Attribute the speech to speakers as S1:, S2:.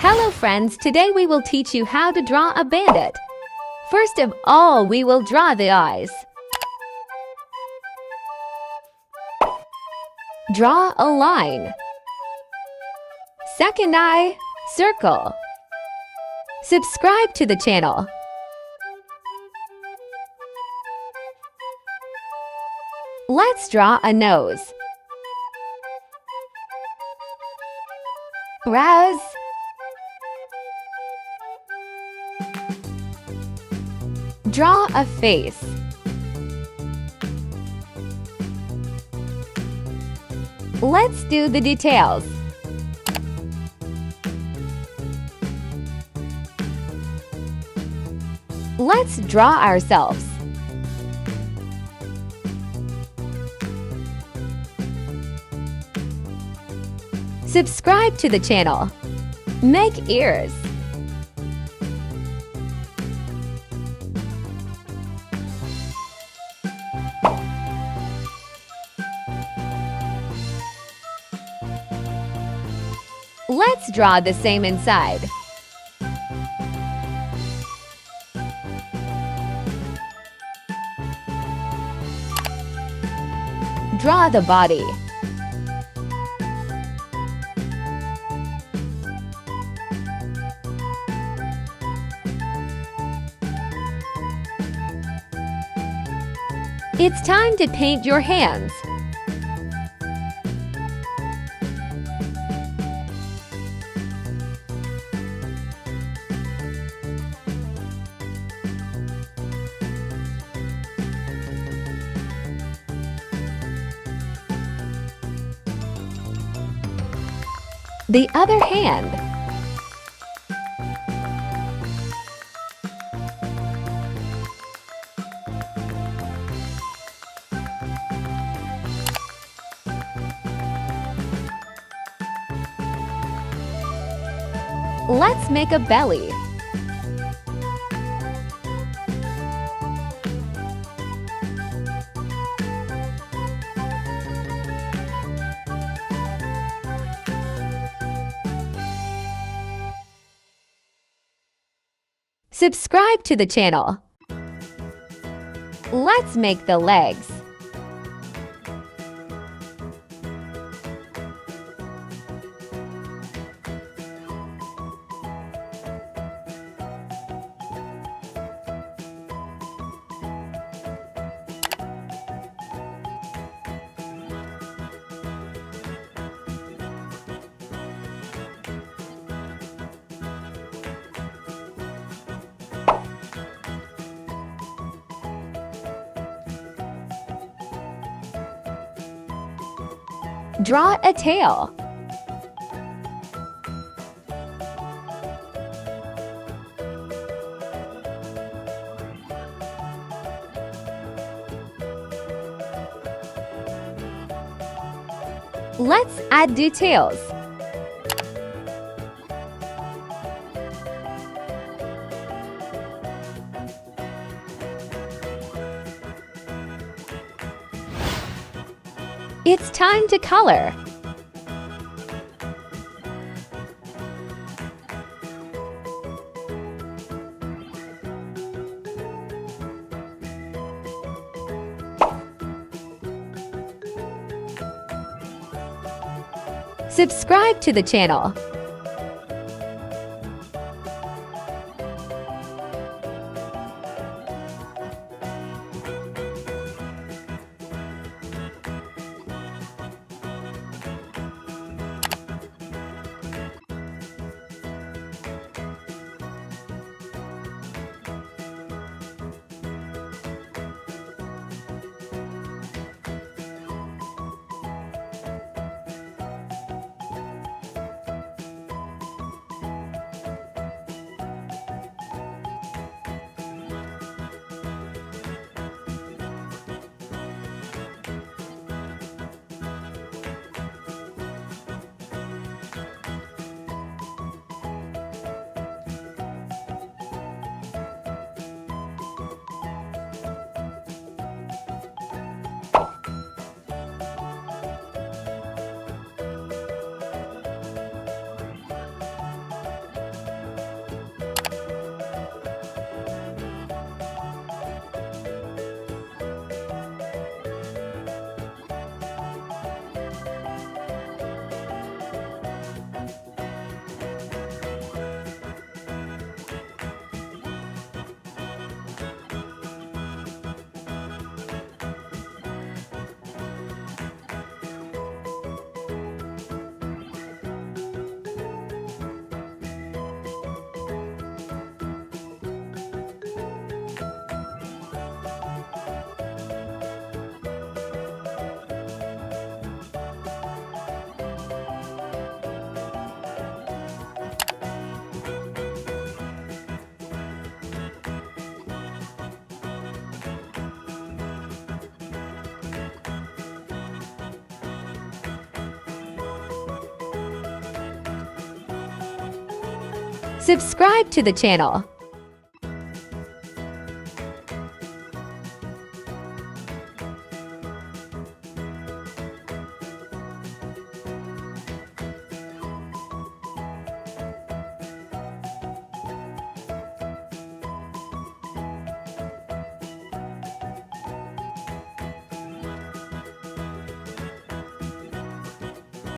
S1: Hello friends, today we will teach you how to draw a bandit. First of all, we will draw the eyes. Draw a line. Second eye, circle. Subscribe to the channel. Let's draw a nose. Brows. Draw a face. Let's do the details. Let's draw ourselves. Subscribe to the channel. Make ears. Let's draw the same inside. Draw the body. It's time to paint your hands. The other hand. Let's make a belly. Subscribe to the channel. Let's make the legs. Draw a tail. Let's add details. It's time to color. Subscribe to the channel. Subscribe to the channel.